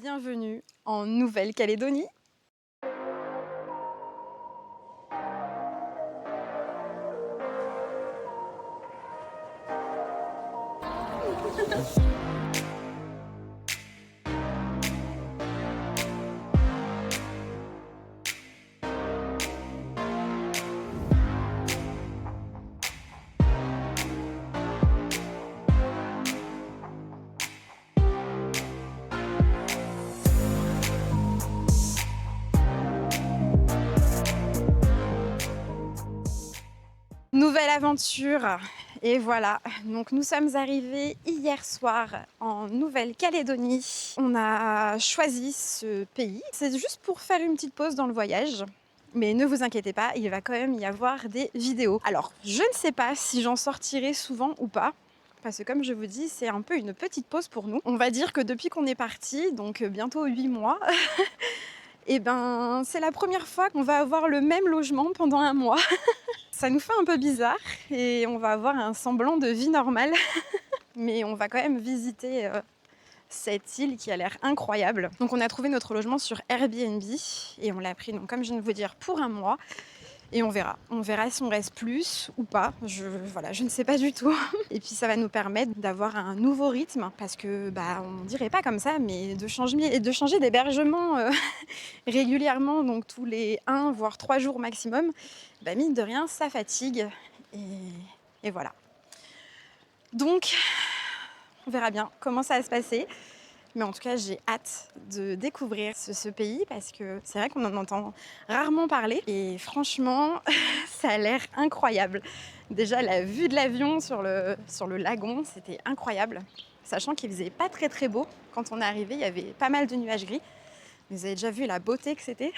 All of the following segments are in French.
Bienvenue en Nouvelle-Calédonie. Nouvelle aventure et voilà, donc nous sommes arrivés hier soir en Nouvelle-Calédonie. On a choisi ce pays, c'est juste pour faire une petite pause dans le voyage. Mais ne vous inquiétez pas, il va quand même y avoir des vidéos. Alors, je ne sais pas si j'en sortirai souvent ou pas, parce que comme je vous dis, c'est un peu une petite pause pour nous. On va dire que depuis qu'on est parti, donc bientôt 8 mois, et ben c'est la première fois qu'on va avoir le même logement pendant un mois. Ça nous fait un peu bizarre et on va avoir un semblant de vie normale. Mais on va quand même visiter cette île qui a l'air incroyable. Donc on a trouvé notre logement sur Airbnb et on l'a pris, donc, comme je viens de vous dire, pour un mois. Et on verra. On verra si on reste plus ou pas. Je ne sais pas du tout. Et puis ça va nous permettre d'avoir un nouveau rythme parce que on dirait pas comme ça, mais de changer d'hébergement régulièrement, donc tous les 1 voire 3 jours maximum, mine de rien, ça fatigue. Et voilà. Donc, on verra bien comment ça va se passer. Mais en tout cas, j'ai hâte de découvrir ce pays parce que c'est vrai qu'on en entend rarement parler. Et franchement, ça a l'air incroyable. Déjà, la vue de l'avion sur le lagon, c'était incroyable. Sachant qu'il faisait pas très très beau. Quand on est arrivé, il y avait pas mal de nuages gris. Vous avez déjà vu la beauté que c'était.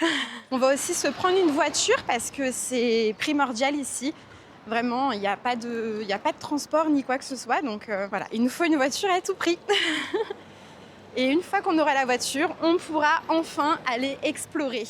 On va aussi se prendre une voiture parce que c'est primordial ici. Vraiment, il n'y a pas de transport ni quoi que ce soit. Donc voilà, il nous faut une voiture à tout prix. Et une fois qu'on aura la voiture, on pourra enfin aller explorer.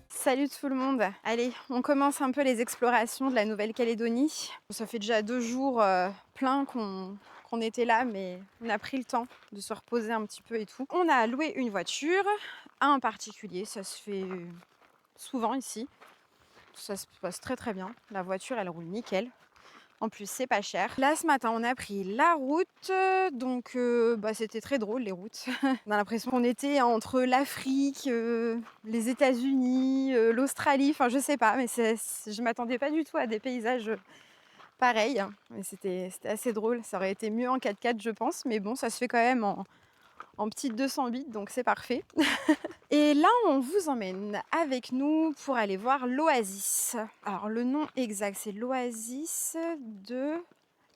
Salut tout le monde. Allez, on commence un peu les explorations de la Nouvelle-Calédonie. Ça fait déjà 2 jours plein qu'on était là, mais on a pris le temps de se reposer un petit peu et tout. On a loué une voiture à un particulier, ça se fait souvent ici. Ça se passe très très bien. La voiture, elle roule nickel. En plus, c'est pas cher. Là, ce matin, on a pris la route. Donc, c'était très drôle, les routes. On a l'impression qu'on était entre l'Afrique, les États-Unis, l'Australie. Enfin, je sais pas, mais je m'attendais pas du tout à des paysages pareils. Mais c'était assez drôle. Ça aurait été mieux en 4x4, je pense. Mais bon, ça se fait quand même en petite 208, donc c'est parfait. Et là, on vous emmène avec nous pour aller voir l'oasis. Alors, le nom exact, c'est l'oasis de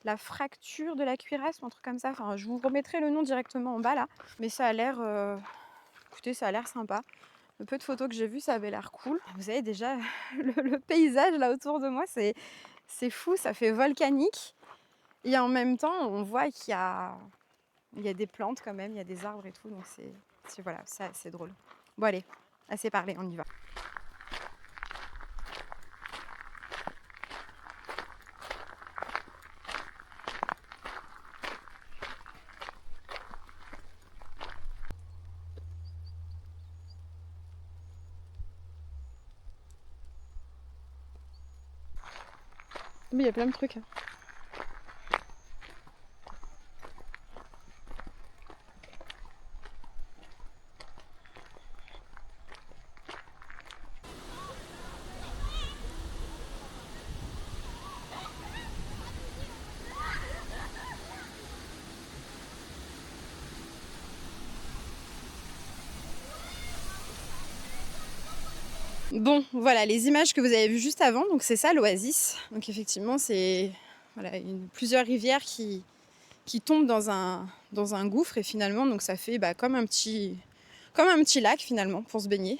la fracture de la cuirasse ou un truc comme ça. Enfin, je vous remettrai le nom directement en bas là. Mais ça a l'air... Écoutez, ça a l'air sympa. Le peu de photos que j'ai vues, ça avait l'air cool. Vous avez déjà le paysage là autour de moi, c'est fou, ça fait volcanique. Et en même temps, on voit qu'il y a des plantes quand même, il y a des arbres et tout. Donc voilà, c'est drôle. Bon allez, assez parlé, on y va. Mais il y a plein de trucs. Bon, voilà les images que vous avez vues juste avant, donc c'est ça l'oasis. Donc effectivement, c'est voilà, plusieurs rivières qui tombent dans un gouffre et finalement, donc ça fait comme un petit lac finalement pour se baigner,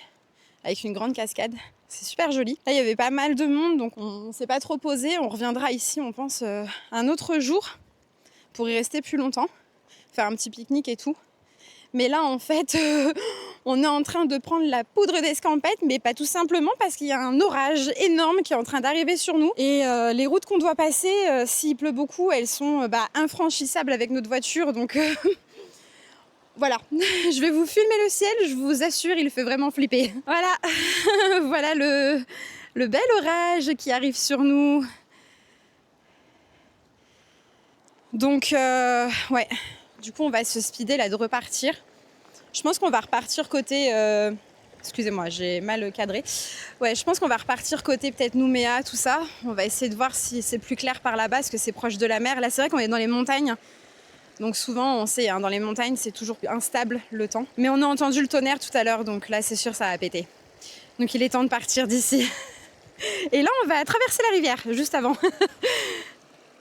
avec une grande cascade. C'est super joli. Là, il y avait pas mal de monde, donc on ne s'est pas trop posé. On reviendra ici, on pense, un autre jour pour y rester plus longtemps, faire un petit pique-nique et tout. Mais là, en fait, on est en train de prendre la poudre d'escampette, mais pas tout simplement parce qu'il y a un orage énorme qui est en train d'arriver sur nous. Et les routes qu'on doit passer, s'il pleut beaucoup, elles sont infranchissables avec notre voiture. Donc voilà, je vais vous filmer le ciel, je vous assure, il fait vraiment flipper. Voilà, voilà le bel orage qui arrive sur nous. Donc ouais. Du coup, on va se speeder là de repartir. Je pense qu'on va repartir côté... Excusez-moi, j'ai mal cadré. Ouais, je pense qu'on va repartir côté peut-être Nouméa, tout ça. On va essayer de voir si c'est plus clair par là-bas, parce que c'est proche de la mer. Là, c'est vrai qu'on est dans les montagnes. Donc souvent, on sait, dans les montagnes, c'est toujours instable le temps. Mais on a entendu le tonnerre tout à l'heure, donc là, c'est sûr, ça va péter. Donc il est temps de partir d'ici. Et là, on va traverser la rivière, juste avant.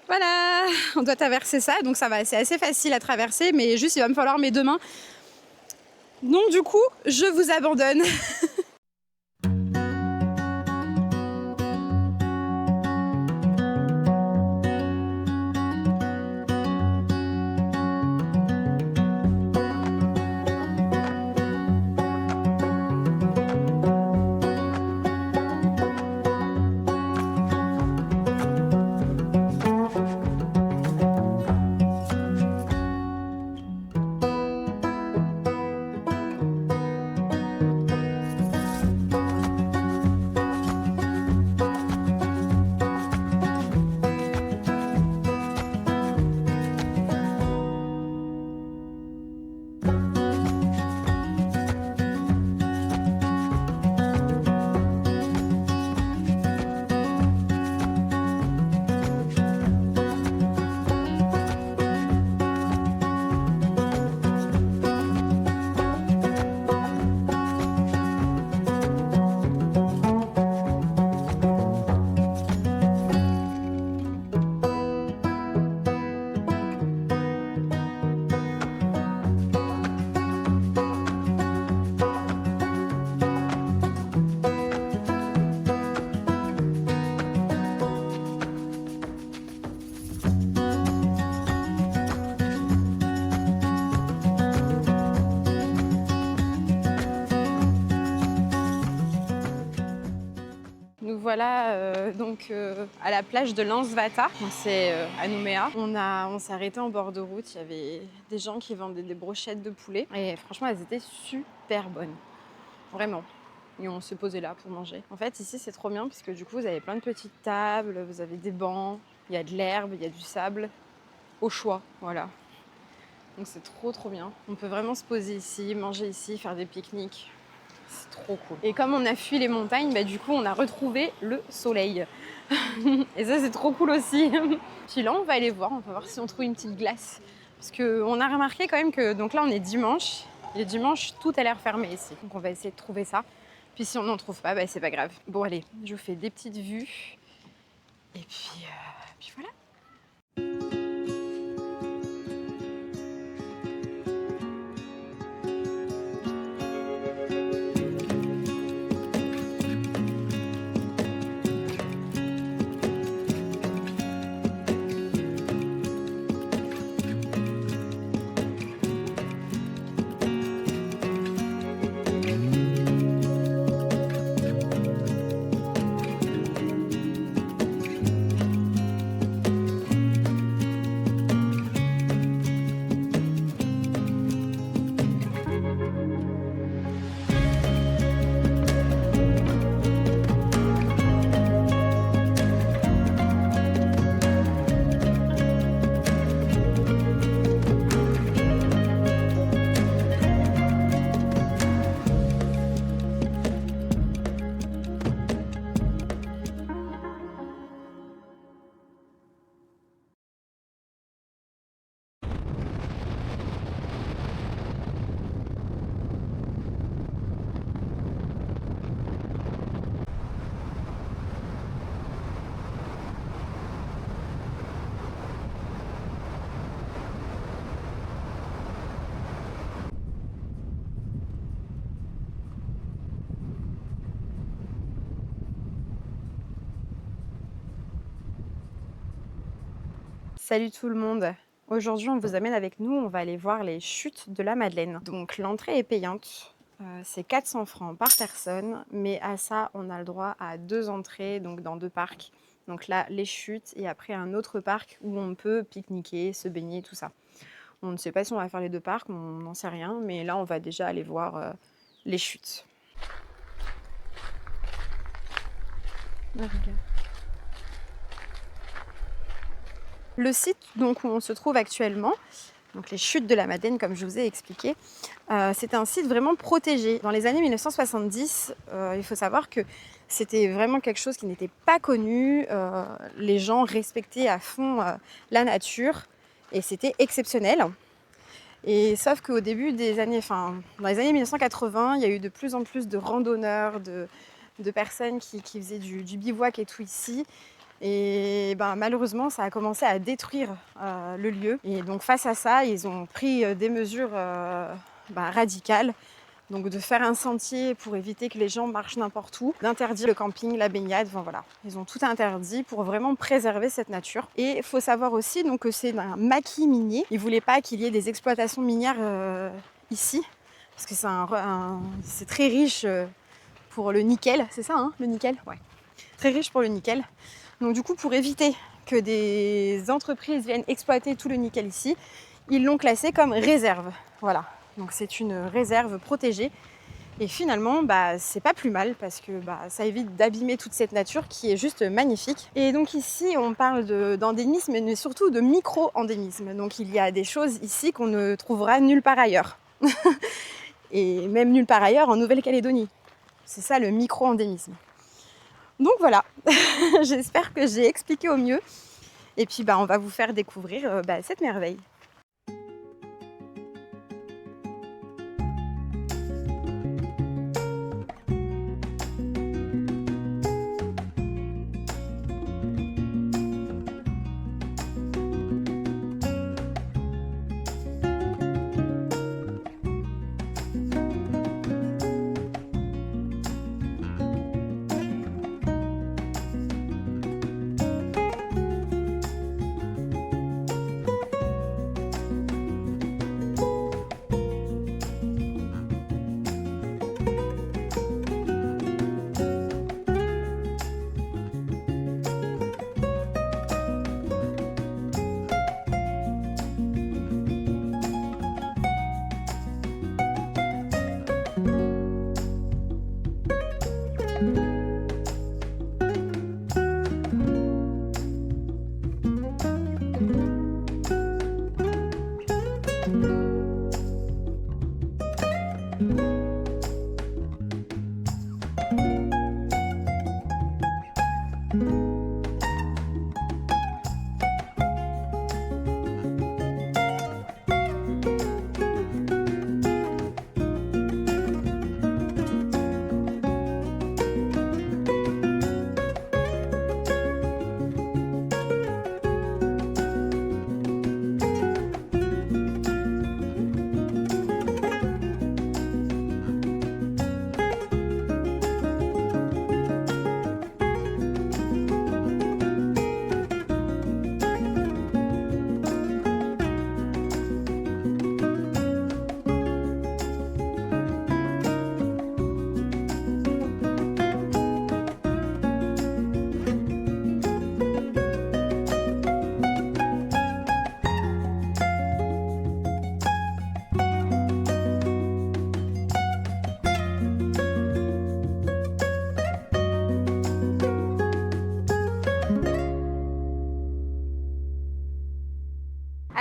Voilà, on doit traverser ça, donc ça va, c'est assez facile à traverser, mais juste il va me falloir mes deux mains. Donc du coup, je vous abandonne. Voilà donc à la plage de Lansvata, c'est à Nouméa. On s'est arrêté en bord de route, il y avait des gens qui vendaient des brochettes de poulet et franchement elles étaient super bonnes, vraiment. Et on se posait là pour manger. En fait ici c'est trop bien puisque du coup vous avez plein de petites tables, vous avez des bancs, il y a de l'herbe, il y a du sable, au choix, voilà. Donc c'est trop bien. On peut vraiment se poser ici, manger ici, faire des pique-niques. C'est trop cool. Et comme on a fui les montagnes, du coup on a retrouvé le soleil. Et ça c'est trop cool aussi. Puis là on va aller voir, on va voir si on trouve une petite glace. Parce qu'on a remarqué quand même que, donc là on est dimanche, et dimanche tout a l'air fermé ici. Donc on va essayer de trouver ça. Puis si on n'en trouve pas, c'est pas grave. Bon allez, je vous fais des petites vues. Et puis voilà. Salut tout le monde. Aujourd'hui, on vous amène avec nous, on va aller voir les chutes de la Madeleine. Donc l'entrée est payante, c'est 400 francs par personne, mais à ça, on a le droit à 2 entrées, donc dans 2 parcs. Donc là, les chutes et après un autre parc où on peut pique-niquer, se baigner, tout ça. On ne sait pas si on va faire les 2 parcs, on n'en sait rien, mais là, on va déjà aller voir les chutes. Ah, regarde. Le site donc, où on se trouve actuellement, donc les chutes de la Madeleine, comme je vous ai expliqué, c'est un site vraiment protégé. Dans les années 1970, il faut savoir que c'était vraiment quelque chose qui n'était pas connu. Les gens respectaient à fond la nature et c'était exceptionnel. Et sauf qu'au début des années, dans les années 1980, il y a eu de plus en plus de randonneurs, de personnes qui faisaient du bivouac et tout ici. Et malheureusement, ça a commencé à détruire le lieu. Et donc face à ça, ils ont pris des mesures radicales. Donc de faire un sentier pour éviter que les gens marchent n'importe où, d'interdire le camping, la baignade, voilà. Ils ont tout interdit pour vraiment préserver cette nature. Et il faut savoir aussi donc, que c'est un maquis minier. Ils ne voulaient pas qu'il y ait des exploitations minières ici, parce que c'est très riche pour le nickel, c'est ça le nickel ? Ouais. Très riche pour le nickel. Donc du coup, pour éviter que des entreprises viennent exploiter tout le nickel ici, ils l'ont classé comme réserve. Voilà. Donc c'est une réserve protégée. Et finalement, c'est pas plus mal parce que ça évite d'abîmer toute cette nature qui est juste magnifique. Et donc ici, on parle d'endémisme, mais surtout de micro-endémisme. Donc il y a des choses ici qu'on ne trouvera nulle part ailleurs. Et même nulle part ailleurs en Nouvelle-Calédonie. C'est ça le micro-endémisme. Donc voilà, j'espère que j'ai expliqué au mieux. Et puis on va vous faire découvrir cette merveille.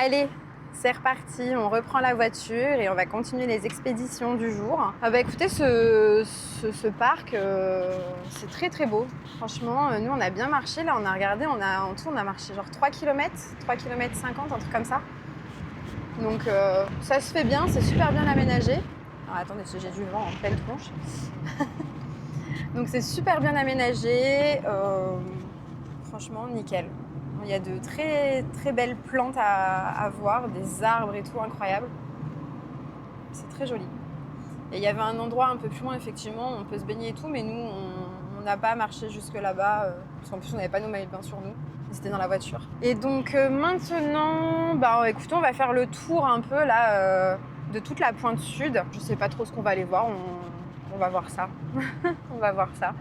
Allez, c'est reparti, on reprend la voiture et on va continuer les expéditions du jour. Écoutez, ce parc, c'est très très beau. Franchement, nous on a bien marché, là on a regardé, en tout on a marché genre 3 km, 3 km 50, un truc comme ça. Donc ça se fait bien, c'est super bien aménagé. Alors attendez, j'ai du vent en pleine tronche. Donc c'est super bien aménagé, franchement nickel. Il y a de très très belles plantes à voir, des arbres et tout incroyables. C'est très joli. Et il y avait un endroit un peu plus loin, effectivement, où on peut se baigner et tout, mais nous, on n'a pas marché jusque là-bas, parce qu'en plus, on n'avait pas nos maillots de bain sur nous. Ils étaient dans la voiture. Et donc maintenant, bah écoutez, on va faire le tour un peu là de toute la pointe sud. Je sais pas trop ce qu'on va aller voir, on va voir ça. On va voir ça.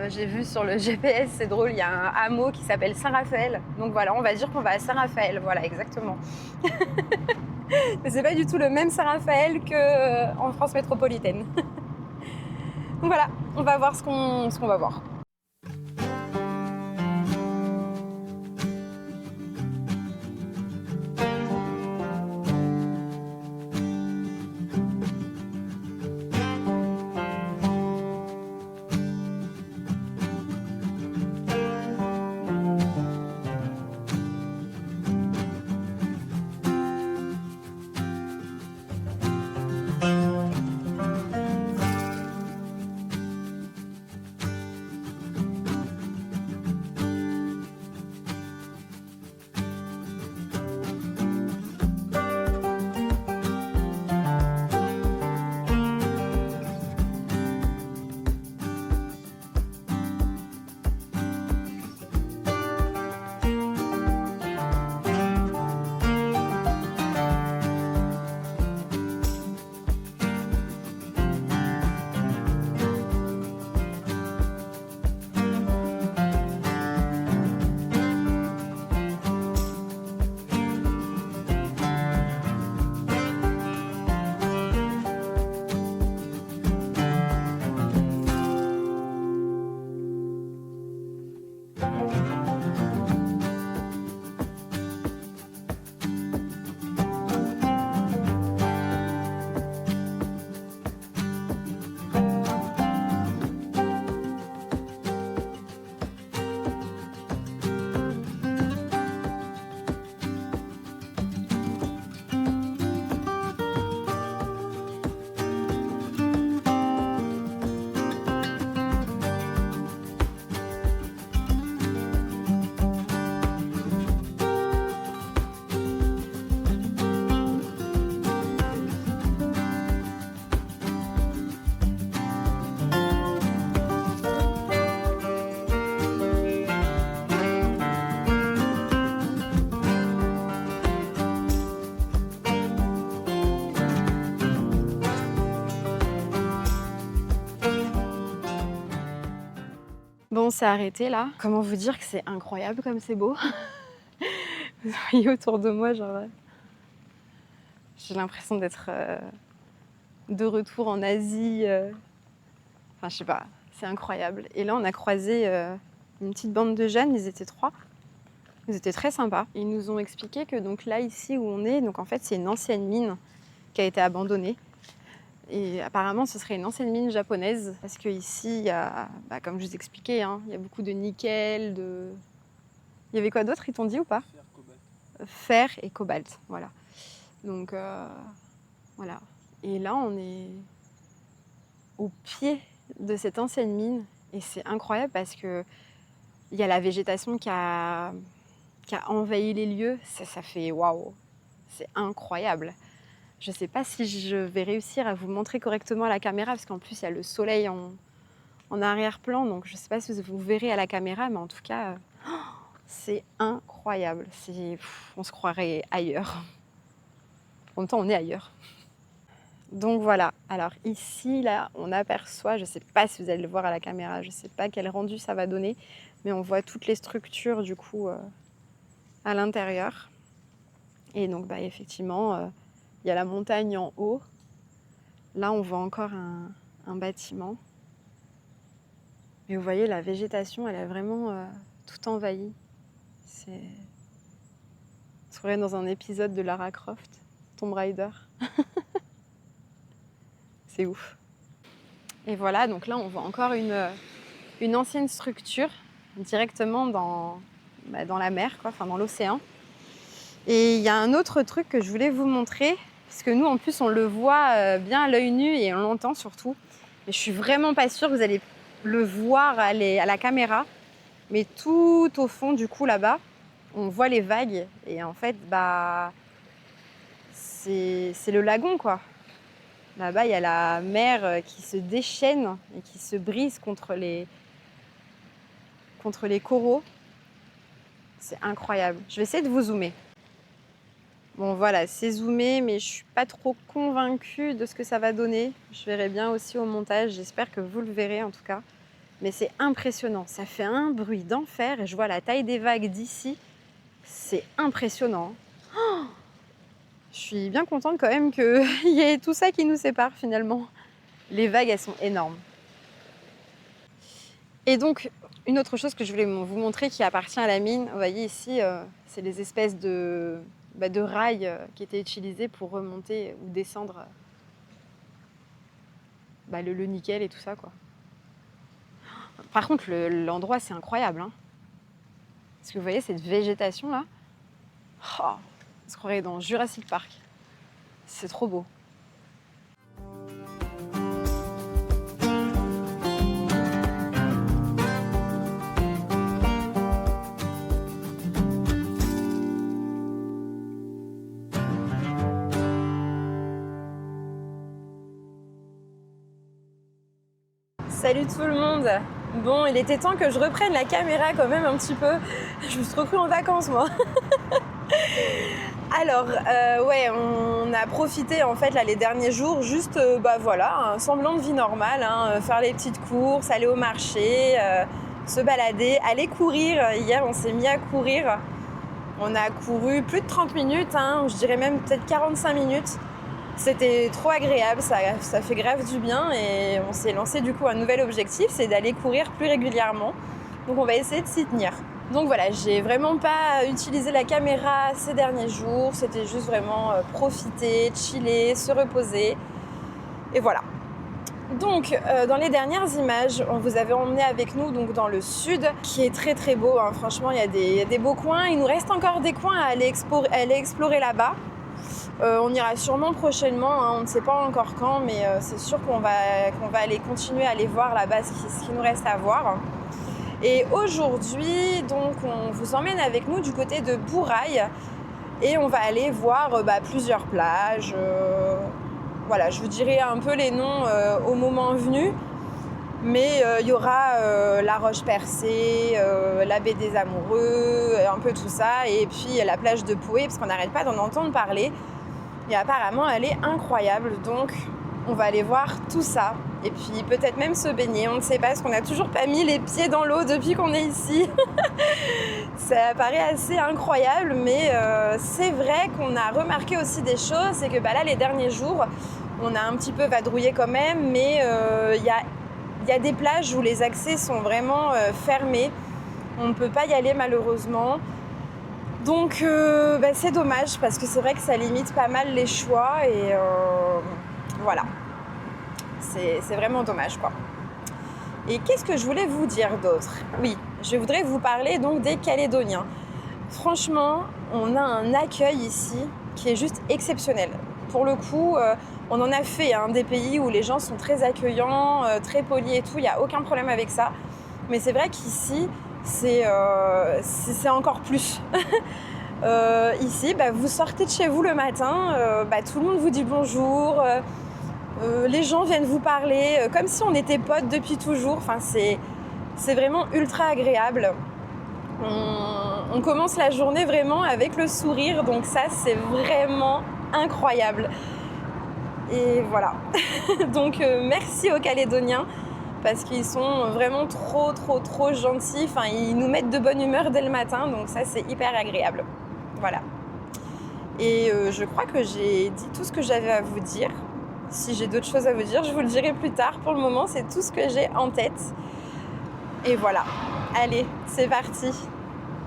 J'ai vu sur le GPS, c'est drôle, il y a un hameau qui s'appelle Saint-Raphaël. Donc voilà, on va dire qu'on va à Saint-Raphaël, voilà, exactement. Mais c'est pas du tout le même Saint-Raphaël qu'en France métropolitaine. Donc voilà, on va voir ce qu'on va voir. Bon, on s'est arrêté là. Comment vous dire que c'est incroyable comme c'est beau. Vous voyez autour de moi, genre, j'ai l'impression d'être de retour en Asie. Enfin, je sais pas, c'est incroyable. Et là, on a croisé une petite bande de jeunes, ils étaient 3. Ils étaient très sympas. Ils nous ont expliqué que donc là, ici où on est, donc en fait, c'est une ancienne mine qui a été abandonnée. Et apparemment, ce serait une ancienne mine japonaise. Parce qu'ici, il y a, comme je vous expliquais, hein, il y a beaucoup de nickel, de... Il y avait quoi d'autre, ils t'ont dit ou pas? Fer, cobalt. Fer et cobalt, voilà. Donc, voilà. Et là, on est au pied de cette ancienne mine. Et c'est incroyable parce qu'il y a la végétation qui a envahi les lieux. Ça fait waouh, c'est incroyable. Je ne sais pas si je vais réussir à vous montrer correctement à la caméra parce qu'en plus, il y a le soleil en arrière-plan. Donc, je ne sais pas si vous verrez à la caméra, mais en tout cas, c'est incroyable. On se croirait ailleurs. En même temps, on est ailleurs. Donc voilà, alors ici, là, on aperçoit, je ne sais pas si vous allez le voir à la caméra, je ne sais pas quel rendu ça va donner, mais on voit toutes les structures du coup à l'intérieur. Et donc effectivement, il y a la montagne en haut. Là, on voit encore un bâtiment. Mais vous voyez, la végétation, elle a vraiment tout envahi. On se croirait dans un épisode de Lara Croft, Tomb Raider. C'est ouf. Et voilà, donc là, on voit encore une ancienne structure directement dans la mer, quoi, enfin dans l'océan. Et il y a un autre truc que je voulais vous montrer, parce que nous, en plus, on le voit bien à l'œil nu et on l'entend surtout. Mais je suis vraiment pas sûre que vous allez le voir à la caméra. Mais tout au fond, du coup, là-bas, on voit les vagues. Et en fait, c'est le lagon, quoi. Là-bas, il y a la mer qui se déchaîne et qui se brise contre les coraux. C'est incroyable. Je vais essayer de vous zoomer. Bon voilà, c'est zoomé, mais je suis pas trop convaincue de ce que ça va donner. Je verrai bien aussi au montage, j'espère que vous le verrez en tout cas. Mais c'est impressionnant, ça fait un bruit d'enfer et je vois la taille des vagues d'ici. C'est impressionnant. Je suis bien contente quand même qu'il y ait tout ça qui nous sépare finalement. Les vagues, elles sont énormes. Et donc, une autre chose que je voulais vous montrer qui appartient à la mine, vous voyez ici, c'est les espèces de rails qui étaient utilisés pour remonter ou descendre le nickel et tout ça, quoi. Par contre, l'endroit, c'est incroyable, hein. Parce que vous voyez cette végétation là, oh, on se croirait dans Jurassic Park. C'est trop beau. Salut tout le monde. Bon, il était temps que je reprenne la caméra quand même un petit peu. Je me suis retrouvée en vacances moi. Alors, ouais, on a profité en fait là les derniers jours, juste voilà, un semblant de vie normale, hein, faire les petites courses, aller au marché, se balader, aller courir. Hier, on s'est mis à courir. On a couru plus de 30 minutes, hein, je dirais même peut-être 45 minutes. C'était trop agréable, ça fait grave du bien et on s'est lancé du coup un nouvel objectif, c'est d'aller courir plus régulièrement. Donc on va essayer de s'y tenir. Donc voilà, j'ai vraiment pas utilisé la caméra ces derniers jours, c'était juste vraiment profiter, chiller, se reposer. Et voilà. Donc dans les dernières images, on vous avait emmené avec nous donc, dans le sud, qui est très très beau, hein. Franchement il y a des beaux coins, il nous reste encore des coins à aller explorer là-bas. On ira sûrement prochainement, hein, on ne sait pas encore quand, mais c'est sûr qu'on va aller continuer à aller voir là-bas ce qui nous reste à voir. Et aujourd'hui, donc, on vous emmène avec nous du côté de Bourail et on va aller voir plusieurs plages. Voilà, je vous dirai un peu les noms au moment venu, mais il y aura la Roche-Percée, la baie des Amoureux, un peu tout ça, et puis la plage de Poé, parce qu'on n'arrête pas d'en entendre parler. Et apparemment, elle est incroyable, donc on va aller voir tout ça. Et puis peut-être même se baigner, on ne sait pas, parce qu'on n'a toujours pas mis les pieds dans l'eau depuis qu'on est ici. Ça paraît assez incroyable, mais c'est vrai qu'on a remarqué aussi des choses, c'est que là, les derniers jours, on a un petit peu vadrouillé quand même, mais il y a des plages où les accès sont vraiment fermés. On ne peut pas y aller malheureusement. Donc c'est dommage parce que c'est vrai que ça limite pas mal les choix et voilà, c'est vraiment dommage quoi. Et qu'est-ce que je voulais vous dire d'autre ? Oui, je voudrais vous parler donc des Calédoniens. Franchement, on a un accueil ici qui est juste exceptionnel. Pour le coup, on en a fait des pays où les gens sont très accueillants, très polis et tout, il n'y a aucun problème avec ça. Mais c'est vrai qu'ici, c'est encore plus. Ici, vous sortez de chez vous le matin, tout le monde vous dit bonjour, les gens viennent vous parler comme si on était potes depuis toujours. Enfin, c'est vraiment ultra agréable. On commence la journée vraiment avec le sourire, donc ça, c'est vraiment incroyable. Et voilà. Donc, merci aux Calédoniens parce qu'ils sont vraiment trop gentils. Enfin, ils nous mettent de bonne humeur dès le matin, donc ça, c'est hyper agréable. Voilà. Et je crois que j'ai dit tout ce que j'avais à vous dire. Si j'ai d'autres choses à vous dire, je vous le dirai plus tard. Pour le moment, c'est tout ce que j'ai en tête. Et voilà. Allez, c'est parti.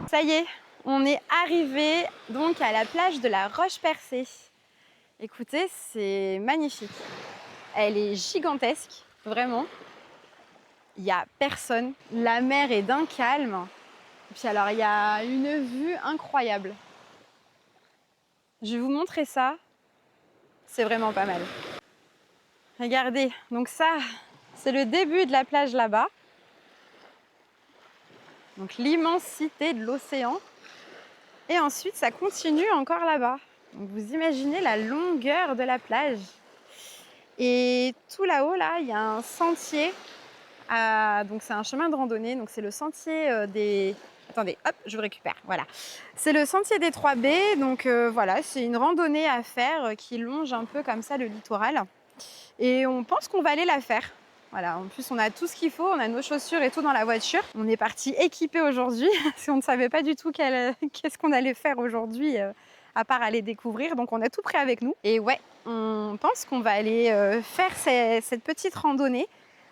Ça y est, on est arrivé donc à la plage de la Roche-Percée. Écoutez, c'est magnifique. Elle est gigantesque, vraiment. Il n'y a personne. La mer est d'un calme. Et puis alors, il y a une vue incroyable. Je vais vous montrer ça. C'est vraiment pas mal. Regardez, donc ça, c'est le début de la plage là-bas. Donc l'immensité de l'océan. Et ensuite, ça continue encore là-bas. Donc vous imaginez la longueur de la plage. Et tout là-haut, là, il y a un sentier Donc c'est un chemin de randonnée, donc c'est le sentier des... Attendez, hop, je vous récupère, voilà. C'est le sentier des 3B, donc voilà, c'est une randonnée à faire qui longe un peu comme ça le littoral. Et on pense qu'on va aller la faire. Voilà, en plus on a tout ce qu'il faut, on a nos chaussures et tout dans la voiture. On est parti équipé aujourd'hui, parce qu'on ne savait pas du tout qu'est-ce qu'on allait faire aujourd'hui, à part aller découvrir. Donc on a tout prêt avec nous. Et ouais, on pense qu'on va aller faire cette petite randonnée.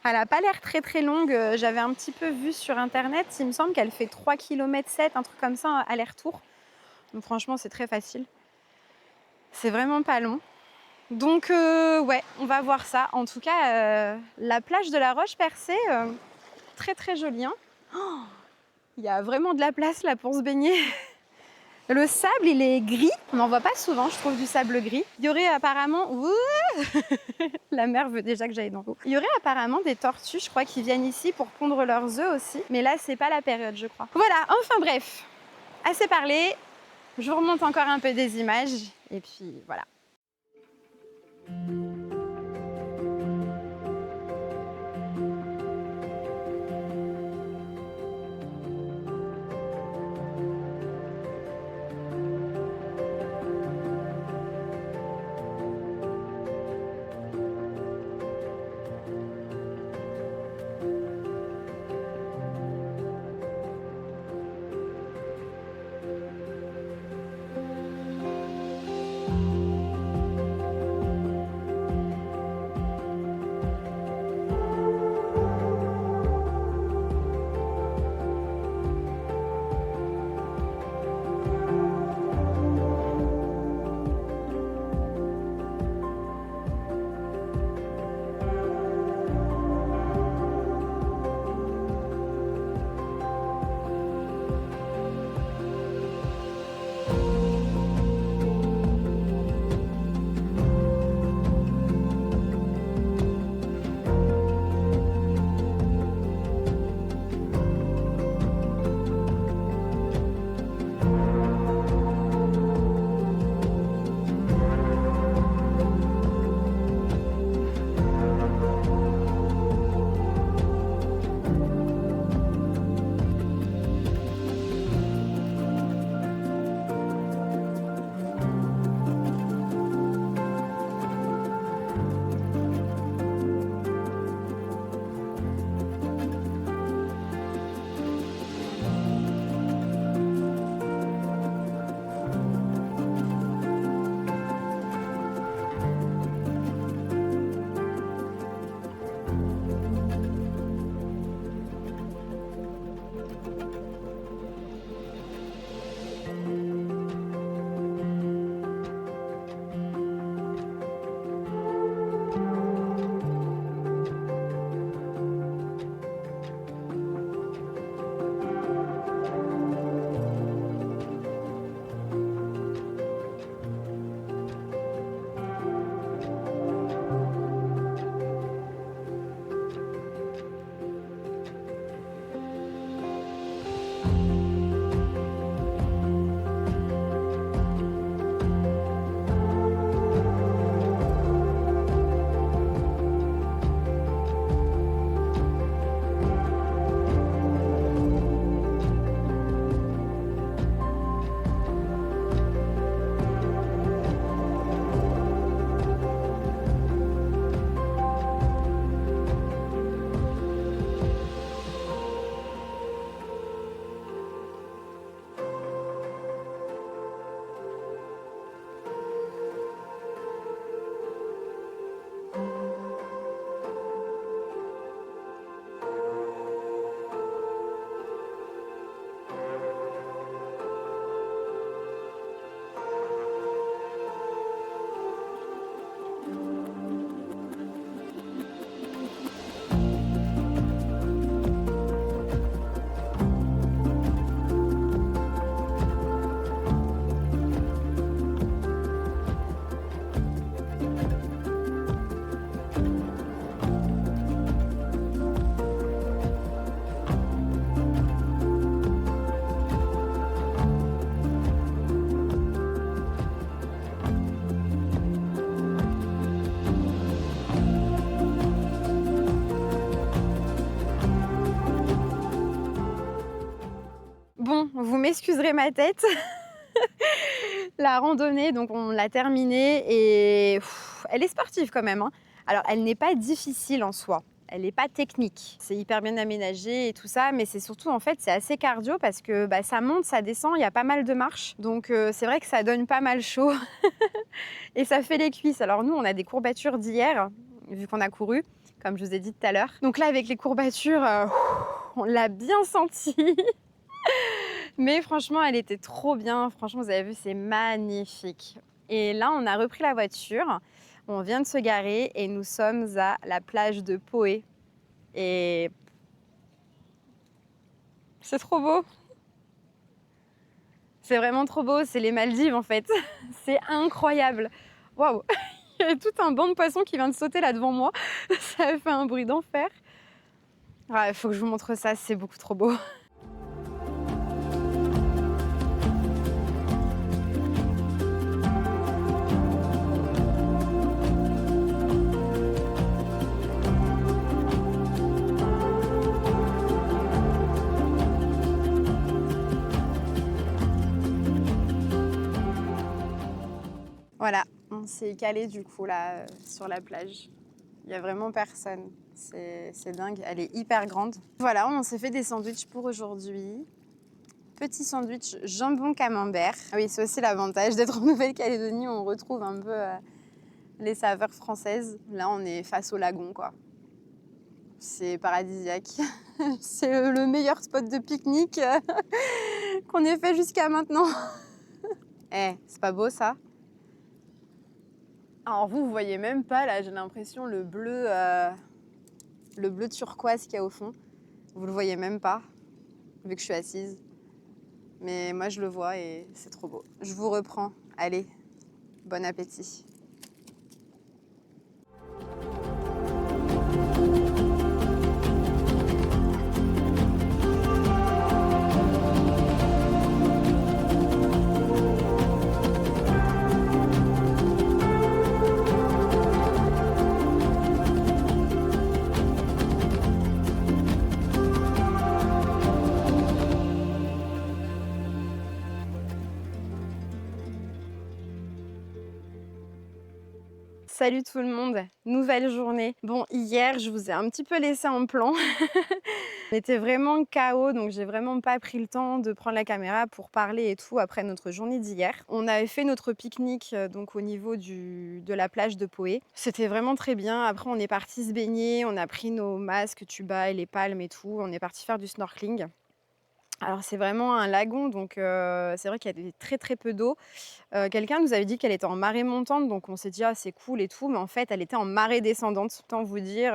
Elle n'a pas l'air très très longue, j'avais un petit peu vu sur internet, il me semble qu'elle fait 3,7 km, un truc comme ça, aller-retour. Donc franchement c'est très facile. C'est vraiment pas long. Donc ouais, on va voir ça. En tout cas, la plage de la Roche-Percée, très très jolie. Hein. Oh, il y a vraiment de la place là pour se baigner. Le sable, il est gris. On n'en voit pas souvent, je trouve, du sable gris. Il y aurait apparemment... Ouh la mer veut déjà que j'aille dans l'eau. Il y aurait apparemment des tortues, je crois, qui viennent ici pour pondre leurs œufs aussi. Mais là, c'est pas la période, je crois. Voilà, enfin bref. Assez parlé. Je vous remonte encore un peu des images. Et puis voilà. excuserez ma tête. La randonnée, donc on l'a terminée et elle est sportive quand même, hein. Alors, elle n'est pas difficile en soi. Elle n'est pas technique. C'est hyper bien aménagé et tout ça, mais c'est surtout, en fait, c'est assez cardio parce que ça monte, ça descend, il y a pas mal de marches. Donc, c'est vrai que ça donne pas mal chaud et ça fait les cuisses. Alors, nous, on a des courbatures d'hier, vu qu'on a couru, comme je vous ai dit tout à l'heure. Donc là, avec les courbatures, on l'a bien senti. Mais franchement, elle était trop bien. Franchement, vous avez vu, c'est magnifique. Et là, on a repris la voiture. On vient de se garer et nous sommes à la plage de Poé. Et c'est trop beau. C'est vraiment trop beau. C'est les Maldives, en fait. C'est incroyable. Waouh! Il y a tout un banc de poissons qui vient de sauter là devant moi. Ça a fait un bruit d'enfer. Ah, il faut que je vous montre ça. C'est beaucoup trop beau. Voilà, on s'est calé du coup là sur la plage. Il n'y a vraiment personne. C'est dingue, elle est hyper grande. Voilà, on s'est fait des sandwichs pour aujourd'hui. Petit sandwich jambon camembert. Ah oui, c'est aussi l'avantage d'être en Nouvelle-Calédonie, on retrouve un peu les saveurs françaises. Là, on est face au lagon, quoi. C'est paradisiaque. C'est le meilleur spot de pique-nique qu'on ait fait jusqu'à maintenant. Eh, c'est pas beau ça? Alors vous voyez même pas, là, j'ai l'impression le bleu turquoise qu'il y a au fond. Vous le voyez même pas, vu que je suis assise. Mais moi, je le vois et c'est trop beau. Je vous reprends. Allez, bon appétit. Salut tout le monde, nouvelle journée. Bon, hier, je vous ai un petit peu laissé en plan. On était vraiment KO, donc j'ai vraiment pas pris le temps de prendre la caméra pour parler et tout après notre journée d'hier. On avait fait notre pique-nique donc au niveau de la plage de Poé. C'était vraiment très bien. Après, on est parti se baigner, on a pris nos masques, tuba et les palmes et tout. On est parti faire du snorkeling. Alors c'est vraiment un lagon, donc c'est vrai qu'il y a très très peu d'eau. Quelqu'un nous avait dit qu'elle était en marée montante, donc on s'est dit: «Ah c'est cool et tout», mais en fait elle était en marée descendante. Autant vous dire,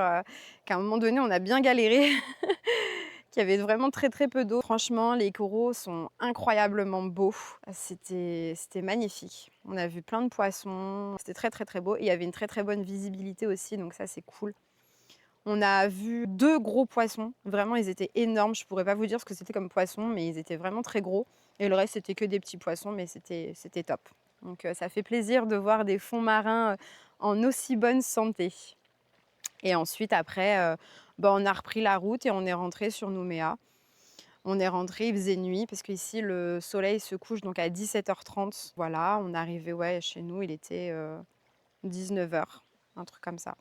qu'à un moment donné on a bien galéré, qu'il y avait vraiment très très peu d'eau. Franchement, les coraux sont incroyablement beaux. C'était magnifique. On a vu plein de poissons, c'était très très très beau et il y avait une très très bonne visibilité aussi, donc ça c'est cool. On a vu 2 gros poissons, vraiment ils étaient énormes, je pourrais pas vous dire ce que c'était comme poisson, mais ils étaient vraiment très gros et le reste c'était que des petits poissons, mais c'était top. Donc ça fait plaisir de voir des fonds marins en aussi bonne santé. Et ensuite après, on a repris la route et on est rentré sur Nouméa. On est rentré, il faisait nuit parce qu'ici le soleil se couche donc à 17h30. Voilà, on est arrivé chez nous, il était 19h, un truc comme ça.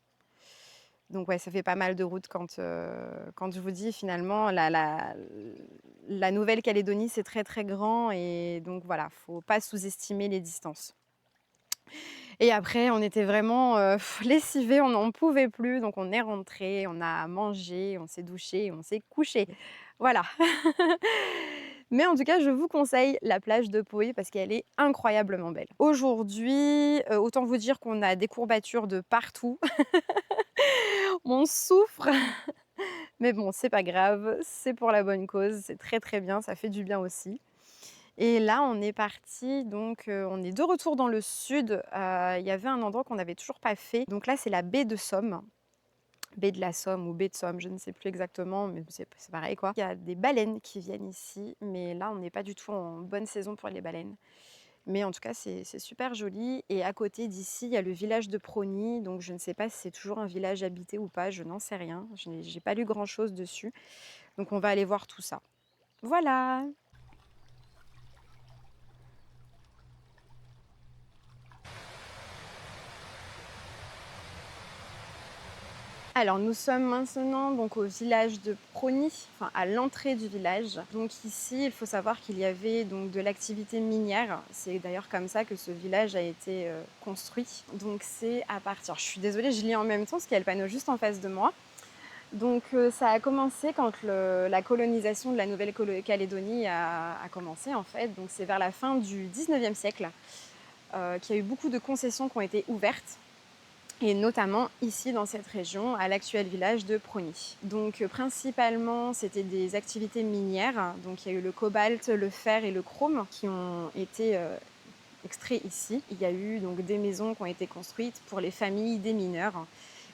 Donc ouais, ça fait pas mal de route quand je vous dis finalement la Nouvelle-Calédonie c'est très très grand et donc voilà, faut pas sous-estimer les distances. Et après on était vraiment lessivés, on n'en pouvait plus, donc on est rentré, on a mangé, on s'est douché, on s'est couché. Voilà. Mais en tout cas, je vous conseille la plage de Poé parce qu'elle est incroyablement belle. Aujourd'hui, autant vous dire qu'on a des courbatures de partout. On souffre, mais bon, c'est pas grave, c'est pour la bonne cause, c'est très très bien, ça fait du bien aussi. Et là, on est parti, donc on est de retour dans le sud. Il y avait un endroit qu'on n'avait toujours pas fait. Donc là, c'est la baie de Somme. Baie de la Somme ou baie de Somme, je ne sais plus exactement, mais c'est pareil quoi. Il y a des baleines qui viennent ici, mais là, on n'est pas du tout en bonne saison pour les baleines. Mais en tout cas, c'est super joli. Et à côté d'ici, il y a le village de Prony. Donc, je ne sais pas si c'est toujours un village habité ou pas. Je n'en sais rien. Je n'ai pas lu grand-chose dessus. Donc, on va aller voir tout ça. Voilà! Alors nous sommes maintenant donc au village de Prony, enfin à l'entrée du village. Donc ici, il faut savoir qu'il y avait donc de l'activité minière. C'est d'ailleurs comme ça que ce village a été construit. Donc c'est à partir. Je suis désolée, je lis en même temps parce qu'il y a le panneau juste en face de moi. Donc ça a commencé quand la colonisation de la Nouvelle-Calédonie a commencé en fait. Donc c'est vers la fin du 19e siècle qu'il y a eu beaucoup de concessions qui ont été ouvertes. Et notamment ici dans cette région, à l'actuel village de Prony. Donc principalement, c'était des activités minières. Donc il y a eu le cobalt, le fer et le chrome qui ont été extraits ici. Il y a eu donc des maisons qui ont été construites pour les familles des mineurs.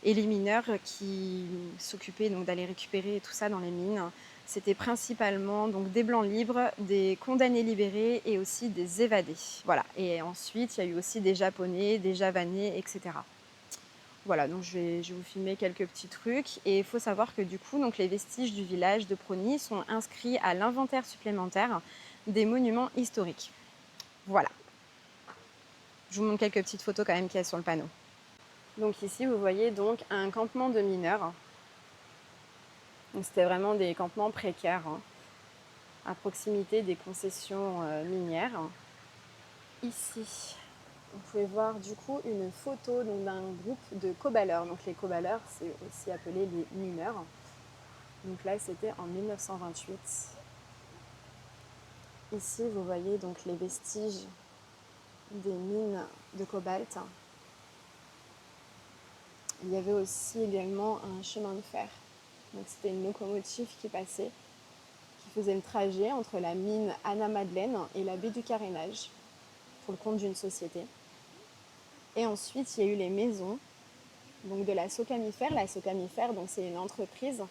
Et les mineurs qui s'occupaient donc d'aller récupérer tout ça dans les mines, c'était principalement donc des blancs libres, des condamnés libérés et aussi des évadés. Voilà. Et ensuite, il y a eu aussi des japonais, des javanais, etc. Voilà, donc je vais vous filmer quelques petits trucs. Et il faut savoir que du coup, donc les vestiges du village de Prony sont inscrits à l'inventaire supplémentaire des monuments historiques. Voilà. Je vous montre quelques petites photos quand même qu'il y a sur le panneau. Donc ici, vous voyez donc un campement de mineurs. C'était vraiment des campements précaires, hein, à proximité des concessions minières. Ici, vous pouvez voir du coup une photo d'un groupe de cobaleurs. Donc les cobaleurs, c'est aussi appelé les mineurs. Donc là, c'était en 1928. Ici, vous voyez donc les vestiges des mines de cobalt. Il y avait aussi également un chemin de fer. Donc c'était une locomotive qui passait, qui faisait le trajet entre la mine Anna-Madeleine et la baie du Carénage, pour le compte d'une société. Et ensuite, il y a eu les maisons donc de la Socamifère. La Socamifère, donc c'est une entreprise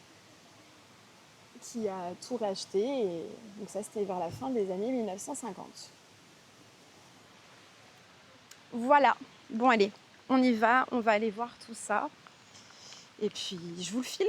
qui a tout racheté. Et donc ça, c'était vers la fin des années 1950. Voilà. Bon, allez, on y va. On va aller voir tout ça. Et puis, je vous le filme.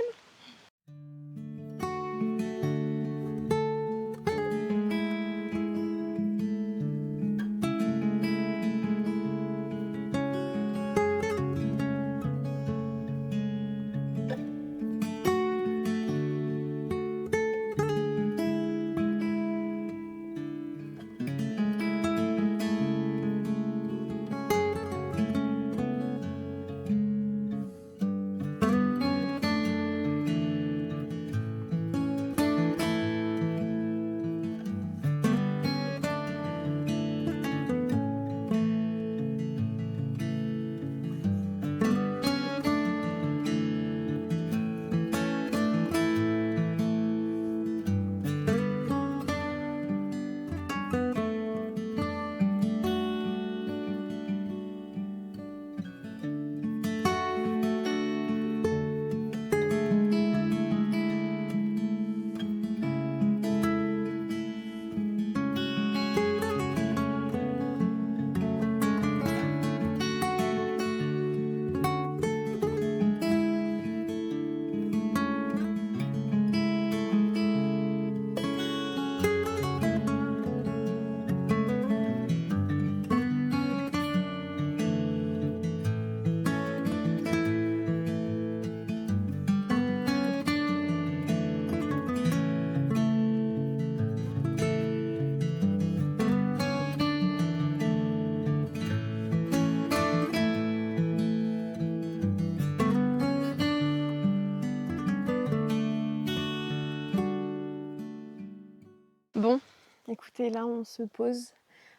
Bon, écoutez, là on se pose.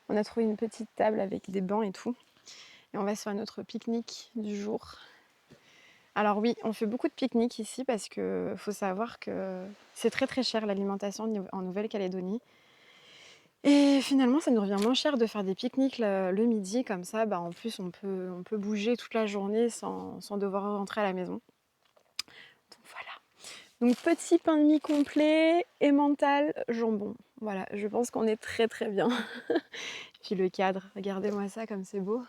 On a trouvé une petite table avec des bancs et tout. Et on va sur notre pique-nique du jour. Alors oui, on fait beaucoup de pique-niques ici parce que faut savoir que c'est très très cher l'alimentation en Nouvelle-Calédonie. Et finalement, ça nous revient moins cher de faire des pique-niques le midi, comme ça, en plus on peut bouger toute la journée sans devoir rentrer à la maison. Donc voilà. Donc petit pain de mie complet, emmental, jambon. Voilà, je pense qu'on est très très bien. Puis le cadre, regardez-moi ça comme c'est beau.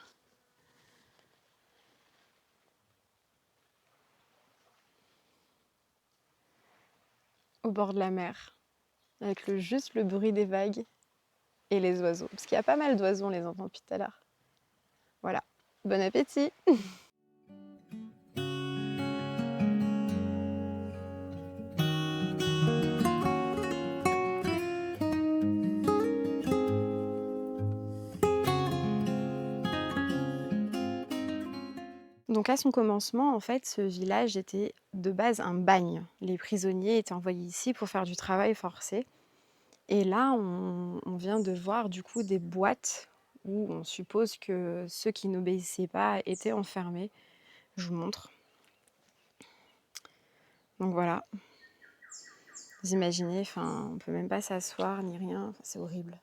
Au bord de la mer, avec juste le bruit des vagues et les oiseaux. Parce qu'il y a pas mal d'oiseaux, on les entend depuis tout à l'heure. Voilà, bon appétit! Donc à son commencement, en fait, ce village était de base un bagne. Les prisonniers étaient envoyés ici pour faire du travail forcé. Et là, on vient de voir du coup des boîtes où on suppose que ceux qui n'obéissaient pas étaient enfermés. Je vous montre. Donc voilà, vous imaginez, enfin, on peut même pas s'asseoir ni rien, enfin, c'est horrible.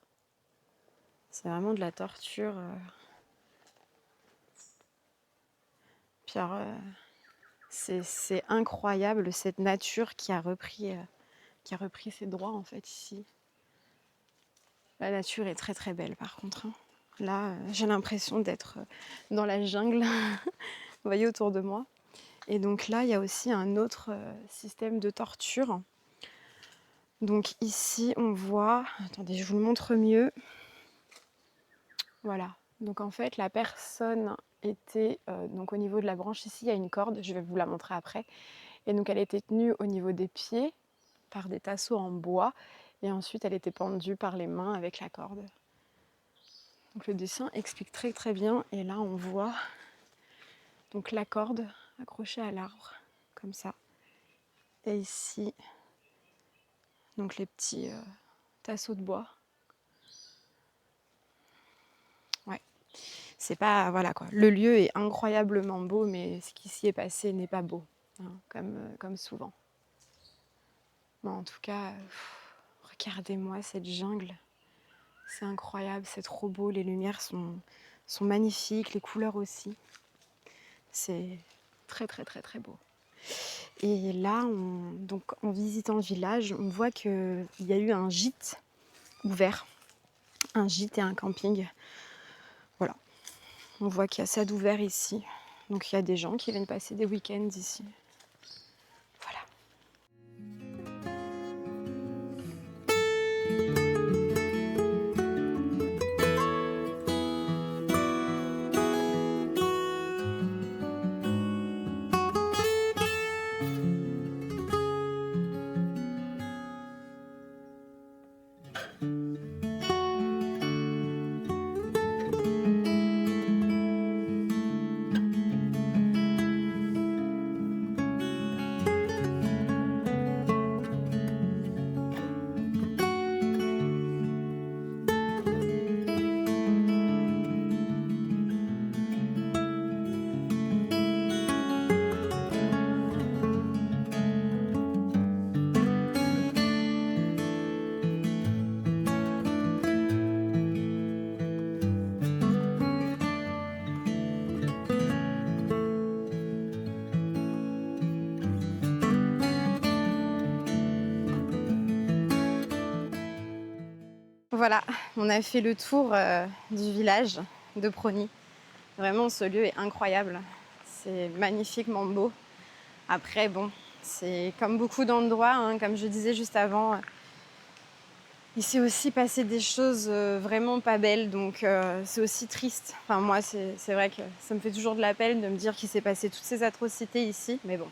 C'est vraiment de la torture. Puis alors, c'est incroyable cette nature qui a repris ses droits en fait ici. La nature est très très belle par contre, hein. Là, j'ai l'impression d'être dans la jungle, vous voyez autour de moi. Et donc là, il y a aussi un autre système de torture. Donc ici, on voit... Attendez, je vous le montre mieux. Voilà. Donc en fait, la personne était... donc au niveau de la branche, ici, il y a une corde. Je vais vous la montrer après. Et donc elle était tenue au niveau des pieds par des tasseaux en bois. Et ensuite, elle était pendue par les mains avec la corde. Donc le dessin explique très très bien. Et là, on voit donc la corde accrochée à l'arbre, comme ça. Et ici, donc les petits tasseaux de bois. Ouais, c'est pas... Voilà quoi. Le lieu est incroyablement beau, mais ce qui s'y est passé n'est pas beau, hein, comme souvent. Bon, en tout cas, regardez-moi cette jungle. C'est incroyable, c'est trop beau. Les lumières sont magnifiques, les couleurs aussi. C'est très très très très beau. Et là, donc, en visitant le village, on voit qu'il y a eu un gîte ouvert. Un gîte et un camping. Voilà. On voit qu'il y a ça d'ouvert ici. Donc il y a des gens qui viennent passer des week-ends ici. Voilà. Voilà, on a fait le tour du village de Prony. Vraiment, ce lieu est incroyable. C'est magnifiquement beau. Après, bon, c'est comme beaucoup d'endroits, hein, comme je disais juste avant. Il s'est aussi passé des choses vraiment pas belles, donc c'est aussi triste. Enfin, moi, c'est vrai que ça me fait toujours de la peine de me dire qu'il s'est passé toutes ces atrocités ici. Mais bon,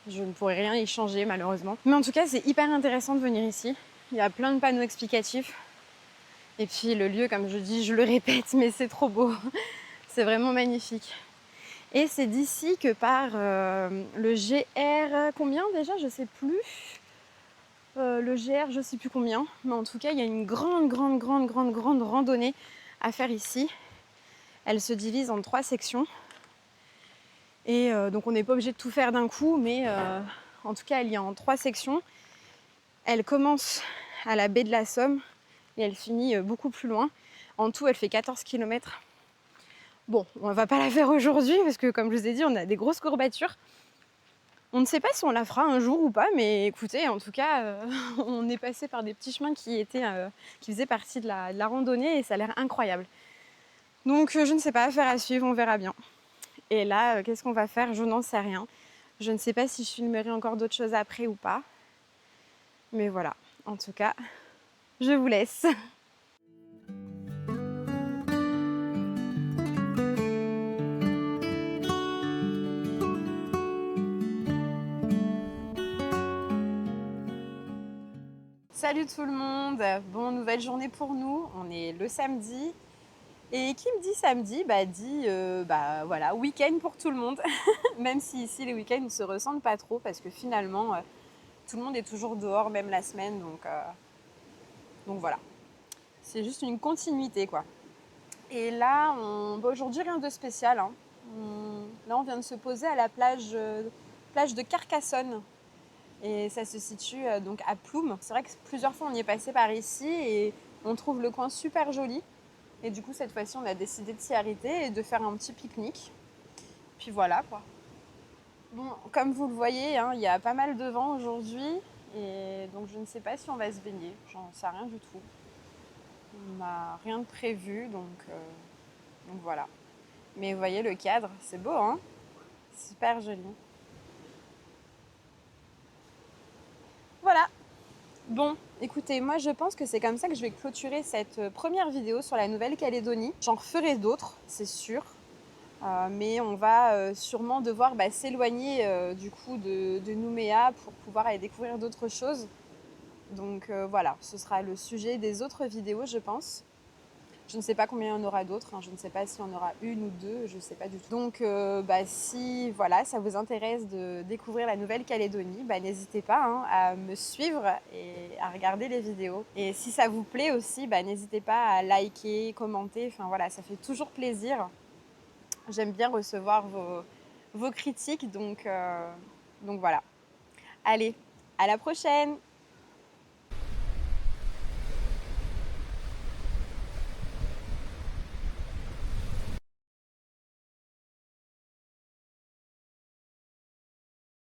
je ne pourrais rien y changer, malheureusement. Mais en tout cas, c'est hyper intéressant de venir ici. Il y a plein de panneaux explicatifs. Et puis le lieu, comme je dis, je le répète, mais c'est trop beau. C'est vraiment magnifique. Et c'est d'ici que part le GR... Combien déjà? Je sais plus. Le GR, je sais plus combien. Mais en tout cas, il y a une grande randonnée à faire ici. Elle se divise en 3 sections. Et donc on n'est pas obligé de tout faire d'un coup, mais en tout cas, elle y est en 3 sections. Elle commence à la baie de la Somme et elle finit beaucoup plus loin. En tout, elle fait 14 km. Bon, on va pas la faire aujourd'hui parce que, comme je vous ai dit, on a des grosses courbatures. On ne sait pas si on la fera un jour ou pas, mais écoutez, en tout cas, on est passé par des petits chemins qui faisaient partie de la randonnée et ça a l'air incroyable. Donc, je ne sais pas, affaire à suivre, on verra bien. Et là, qu'est-ce qu'on va faire? Je n'en sais rien. Je ne sais pas si je filmerai encore d'autres choses après ou pas. Mais voilà, en tout cas, je vous laisse. Salut tout le monde, bon, nouvelle journée pour nous, on est le samedi Et qui me dit samedi, dit bah voilà, week-end pour tout le monde. Même si ici les week-ends ne se ressentent pas trop parce que finalement tout le monde est toujours dehors, même la semaine, donc voilà. C'est juste une continuité quoi. Et là, aujourd'hui rien de spécial, hein. Là on vient de se poser à la plage de Carcassonne. Et ça se situe donc à Ploum. C'est vrai que plusieurs fois on y est passé par ici et on trouve le coin super joli. Et du coup cette fois-ci on a décidé de s'y arrêter et de faire un petit pique-nique. Puis voilà quoi. Bon, comme vous le voyez, hein, il y a pas mal de vent aujourd'hui. Et donc je ne sais pas si on va se baigner. J'en sais rien du tout. On n'a rien de prévu, donc voilà. Mais vous voyez le cadre, c'est beau, hein? Super joli. Voilà. Bon, écoutez, moi je pense que c'est comme ça que je vais clôturer cette première vidéo sur la Nouvelle-Calédonie. J'en referai d'autres, c'est sûr. Mais on va sûrement devoir s'éloigner du coup de Nouméa pour pouvoir aller découvrir d'autres choses. Donc voilà, ce sera le sujet des autres vidéos, je pense. Je ne sais pas combien il y en aura d'autres, hein. Je ne sais pas s'il y en aura une ou deux, je ne sais pas du tout. Donc si voilà, ça vous intéresse de découvrir la Nouvelle-Calédonie, n'hésitez pas hein, à me suivre et à regarder les vidéos. Et si ça vous plaît aussi, n'hésitez pas à liker, commenter, enfin voilà, ça fait toujours plaisir. J'aime bien recevoir vos critiques, donc voilà. Allez, à la prochaine!